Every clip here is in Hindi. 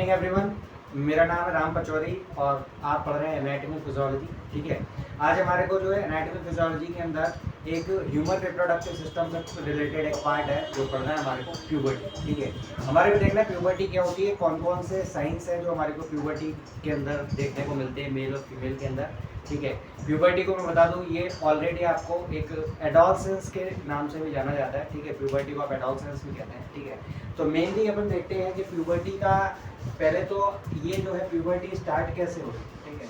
Evening everyone. मेरा नाम है राम पचौरी और आप पढ़ रहे हैं एनाटॉमी फिजियोलॉजी। ठीक है, आज हमारे को जो है एनाटॉमी फिजियोलॉजी के अंदर एक ह्यूमन रिप्रोडक्टिव सिस्टम से रिलेटेड एक पार्ट है जो पढ़ना है हमारे को, प्यूबर्टी। ठीक है, हमारे को देखना है प्यूबर्टी क्या होती है, कौन कौन से साइंस है जो हमारे को प्यूबर्टी के अंदर देखने को मिलते हैं मेल और फीमेल के अंदर। ठीक है, प्यूबर्टी को मैं बता दूं, ये ऑलरेडी आपको एक एडोलसेंस के नाम से भी जाना जाता है। ठीक है, प्यूबर्टी को आप एडोलसेंस भी कहते हैं। ठीक है, तो मेनली अपन देखते हैं कि प्यूबर्टी का पहले तो ये जो है प्यूबर्टी स्टार्ट कैसे होती है। ठीक है,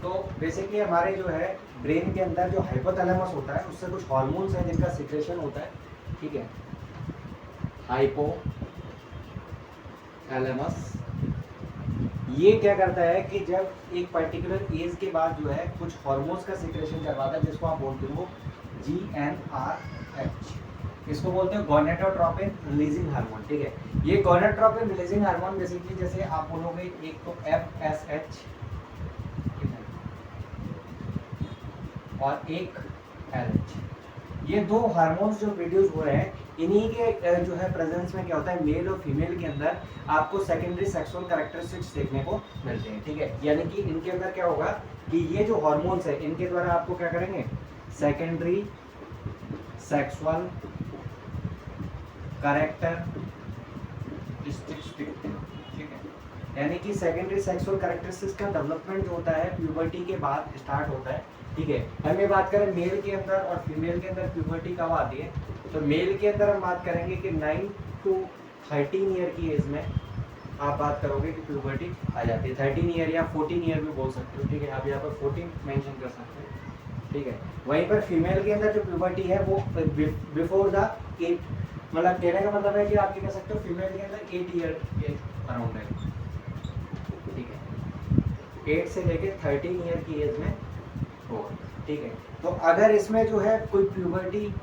तो बेसिकली हमारे जो है ब्रेन के अंदर जो हाइपोथैलेमस होता है उससे कुछ हार्मोन्स हैं जिनका सिक्रेशन होता है। ठीक है, हाइपोथैलेमस ये क्या करता है कि जब एक पर्टिकुलर एज के बाद जो है कुछ हार्मोन्स का सिक्रेशन करवाता है जिसको आप बोलते हो GnRH। इसको बोलते हैं गोनेटोट्रोपिन रिलीजिंग हार्मोन। ठीक है, ये गोनेटोट्रोपिन रिलीजिंग हार्मोन बेसिकली जैसे आप बोलोगे एक तो FSH और एक LH, ये दो हार्मोन्स जो प्रोड्यूस हो रहे हैं इन्हीं के जो है प्रेजेंस में क्या होता है मेल और फीमेल के अंदर आपको सेकेंडरी सेक्सुअल कैरेक्टरिस्टिक्स देखने को मिलते हैं। ठीक है, यानी कि इनके अंदर क्या होगा कि ये जो हार्मोन्स है इनके द्वारा आपको क्या करेंगे, सेकेंडरी सेक्सुअल कैरेक्टरिस्टिक्स दिखते हैं। ठीक है, यानी कि सेकेंडरी सेक्सुअल कैरेक्टरिस्टिक्स का डेवलपमेंट जो होता है प्यूबर्टी के बाद स्टार्ट होता है। ठीक है, हम ये बात करें मेल के अंदर और फीमेल के अंदर प्यूबर्टी कब आती है, तो मेल के अंदर हम बात करेंगे कि 9 to 13 ईयर की एज में आप बात करोगे कि प्यूबर्टी आ जाती है। 13 ईयर या 14 ईयर भी बोल सकते हो। ठीक है, आप यहाँ पर 14 मेंशन कर सकते हो। ठीक है, वहीं पर फीमेल के अंदर जो प्यूबर्टी है वो बिफोर द 8, मतलब कहने का मतलब है कि आप ये कह सकते हो फीमेल के अंदर 8 ईयर के अराउंड है। ठीक है, 8 से लेके 13 ईयर की एज में होगा। ठीक है, तो अगर इसमें जो है कोई प्यूबर्टी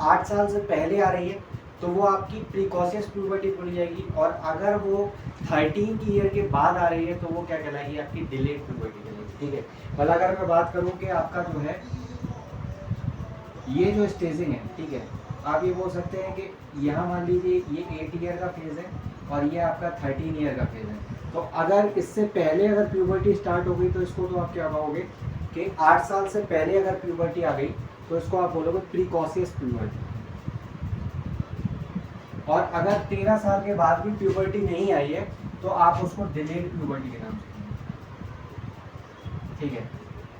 8 साल से पहले आ रही है तो वो आपकी प्रिकॉशियस प्यूबर्टी बोली जाएगी, और अगर वो 13 की ईयर के बाद आ रही है तो वो क्या कहलाएगी, आपकी डिलेड प्यूबर्टी कहलाएगी। ठीक है, मतलब अगर मैं बात करूँ कि आपका जो है ये जो स्टेजिंग है, ठीक है, आप ये बोल सकते हैं कि यहाँ मान लीजिए ये 8 ईयर का फेज है और ये आपका 13 ईयर का फेज है। तो अगर इससे पहले अगर प्यूबर्टी स्टार्ट हो गई तो इसको तो आप क्या कहोगे कि 8 साल से पहले अगर प्यूबर्टी आ गई तो इसको आप बोलोगे प्रीकॉशियस प्यूबर्टी। और अगर 13 साल के बाद भी प्यूबर्टी नहीं आई है तो आप उसको डिलेड प्यूबर्टी के नाम से। ठीक है,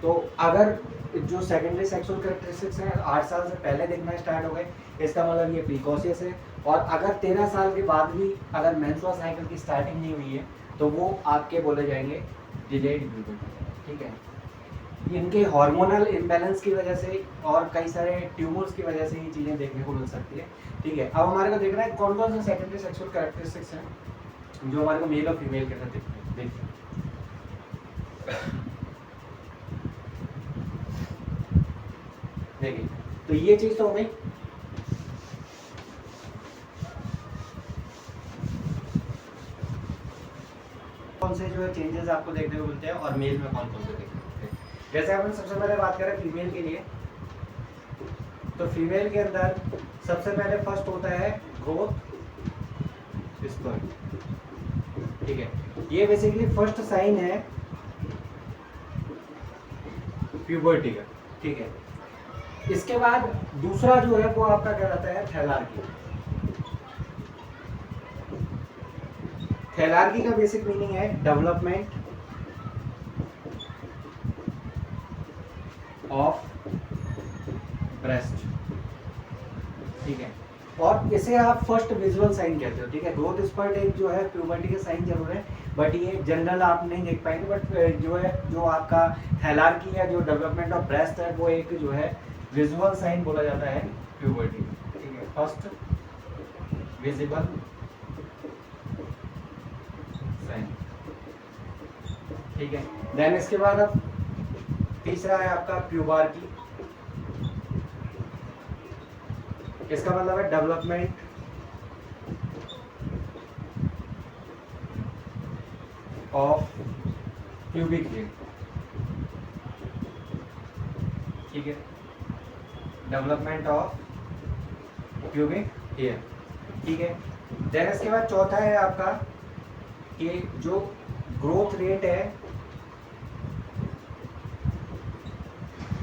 तो अगर जो सेकेंडरी सेक्सुअल कैरेक्टरिस्टिक्स हैं 8 साल से पहले दिखना स्टार्ट हो गए इसका मतलब ये प्रीकॉशियस है, और अगर 13 साल के बाद भी अगर मेंस्ट्रुअल साइकिल की स्टार्टिंग नहीं हुई है तो वो आपके बोले जाएंगे डिलेड प्यूबर्टी। ठीक है, इनके हार्मोनल इम्बैलेंस की वजह से और कई सारे ट्यूमर्स की वजह से ये चीज़ें देखने को मिल सकती है। ठीक है, अब हमारे को देखना है कौन कौन से सेकेंडरी सेक्सुअल कैरेक्टरिस्टिक्स हैं जो हमारे को मेल और फीमेल के अंदर दिखते हैं। देखिए, देखिए तो ये चीज़ तो हो गई। कौन से जो है चेंजेस आपको देखने को मिलते हैं और मेल में कौन कौन से देखने को मिलते हैं। जैसे अपन सबसे पहले बात करें फीमेल के लिए, तो फीमेल के अंदर सबसे पहले फर्स्ट होता है ग्रोथ स्पर्म। ठीक है, ये बेसिकली फर्स्ट साइन है प्यूबर्टी का। ठीक है, इसके बाद दूसरा जो है वो आपका कहलाता है थैलार्की। थैलार्की का बेसिक मीनिंग है डेवलपमेंट ऑफ ब्रेस्ट। ठीक है, और इसे आप फर्स्ट विजुअल साइन कहते हो। ठीक है, ग्रोथ स्पर्ट एक जो है प्यूबर्टी का साइन जरूर है, बट ये जनरल आप नहीं देख पाएंगे, बट जो है जो आपका थैलार्की है जो डेवलपमेंट ऑफ ब्रेस्ट है वो एक जो है विजुअल साइन बोला जाता है प्यूबर्टी। ठीक है, फर्स्ट विजिबल साइन। ठीक है, देन इसके बाद अब तीसरा है आपका प्यूबार्की। इसका मतलब है डेवलपमेंट ऑफ प्यूबिक हेयर। ठीक है, डेवलपमेंट ऑफ प्यूबिक हेयर। ठीक है, देन इसके बाद चौथा है आपका कि जो ग्रोथ रेट है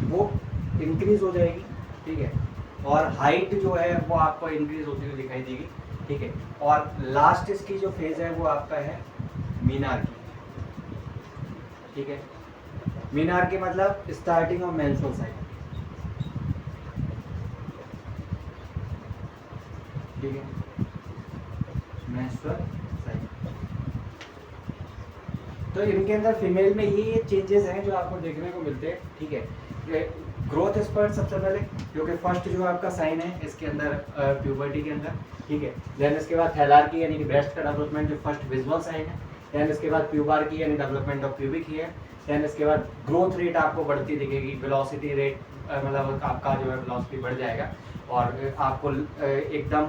वो इंक्रीज हो जाएगी, ठीक है, और हाइट जो है वो आपको इंक्रीज होती हुई दिखाई देगी, ठीक है। और लास्ट इसकी जो फेज है वो आपका है मीनार की, ठीक है। मीनार की मतलब स्टार्टिंग ऑफ मेंस्ट्रुअल साइकिल, ठीक है, मेंस्ट्रुअल साइकिल। तो इनके अंदर फीमेल में ये चेंजेस हैं जो आपको देखने को मिलते हैं, ठीक है। ग्रोथ स्पर्ट सबसे पहले, जो कि फर्स्ट जो आपका साइन है इसके अंदर प्यूबर्टी के अंदर, ठीक है। देन इसके बाद थैलार्की यानी कि ब्रेस्ट का डेवलपमेंट जो फर्स्ट विजुअल साइन है। देन इसके बाद प्यूबार्की यानी development of pubic hair. Then इसके बाद ग्रोथ रेट आपको बढ़ती दिखेगी, वेलोसिटी रेट मतलब आपका जो है वेलोसिटी बढ़ जाएगा और आपको एकदम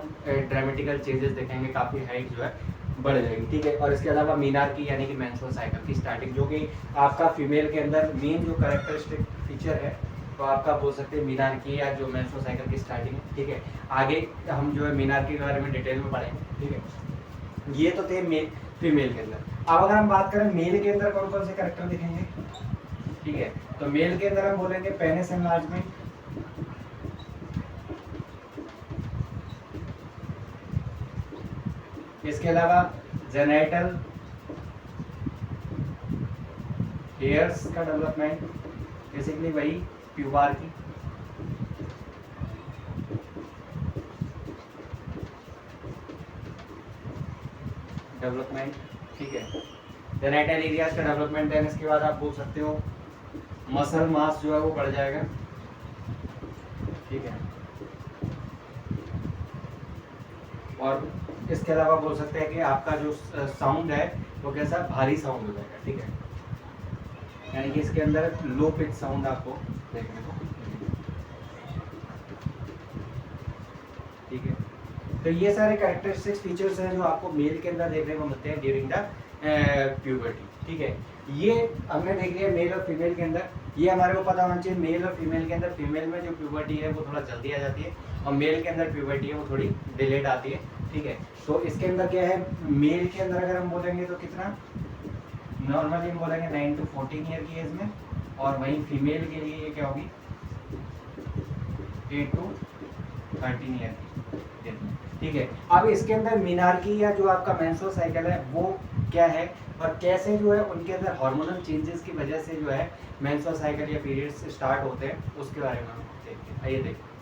ड्रामेटिकल चेंजेस दिखेंगे, काफ़ी हाइट जो है बढ़ जाएगी, ठीक है। और इसके अलावा मीनार की यानी कि मेंस्ट्रुअल साइकिल की स्टार्टिंग, जो कि आपका फीमेल के अंदर मेन जो कैरेक्टरिस्टिक फीचर है तो आपका बोल सकते हैं मीनार की या जो मेंस्ट्रुअल साइकिल की स्टार्टिंग है, ठीक है। आगे हम जो है मीनार के बारे में डिटेल में पढ़ेंगे, ठीक है। ये तो थे मेल फीमेल के अंदर। अब अगर हम बात करें मेल के अंदर कौन कौन से कैरेक्टर दिखेंगे, ठीक है, तो मेल के अंदर हम बोलेंगे पेनिस एनलार्जमेंट, इसके अलावा जेनेटल हेयर्स का डेवलपमेंट, बेसिकली वही प्यूबार की, डेवलपमेंट, ठीक है, जेनेटल एरियाज का डेवलपमेंट। देन इसके बाद आप बोल सकते हो मसल मास जो है वो बढ़ जाएगा, ठीक है। और इसके अलावा बोल सकते हैं कि आपका जो साउंड है वो कैसा भारी साउंड हो जाएगा, ठीक है, यानी कि इसके अंदर लो पिच साउंड आपको देखने को मिलेगा, ठीक है। तो ये सारे कैरेक्टरिस्टिक्स फीचर्स हैं जो आपको मेल के अंदर देखने को मिलते हैं ड्यूरिंग द प्यूबर्टी, ठीक है। ये हमने देख लिया मेल और फीमेल के अंदर। ये हमारे को पता होना चाहिए मेल और फीमेल के अंदर, फीमेल में जो प्यूबर्टी है वो थोड़ा जल्दी आ जाती है और मेल के अंदर प्यूबर्टी है वो थोड़ी डिलेड आती है, ठीक है। तो इसके अंदर क्या है, मेल के अंदर अगर हम बोलेंगे तो कितना नॉर्मली हम बोलेंगे 9 to 14 ईयर की एज में, और वहीं फीमेल के लिए ये क्या होगी 8 to 13 ईयर की एज में, ठीक है। अब इसके अंदर मीनार्की या जो आपका मेंस्ट्रुअल साइकिल है वो क्या है और कैसे जो है उनके अंदर हार्मोनल चेंजेस की वजह से जो है मेंस्ट्रुअल साइकिल या पीरियड्स स्टार्ट होते हैं उसके बारे में हम देखते हैं। आइए देखते हैं।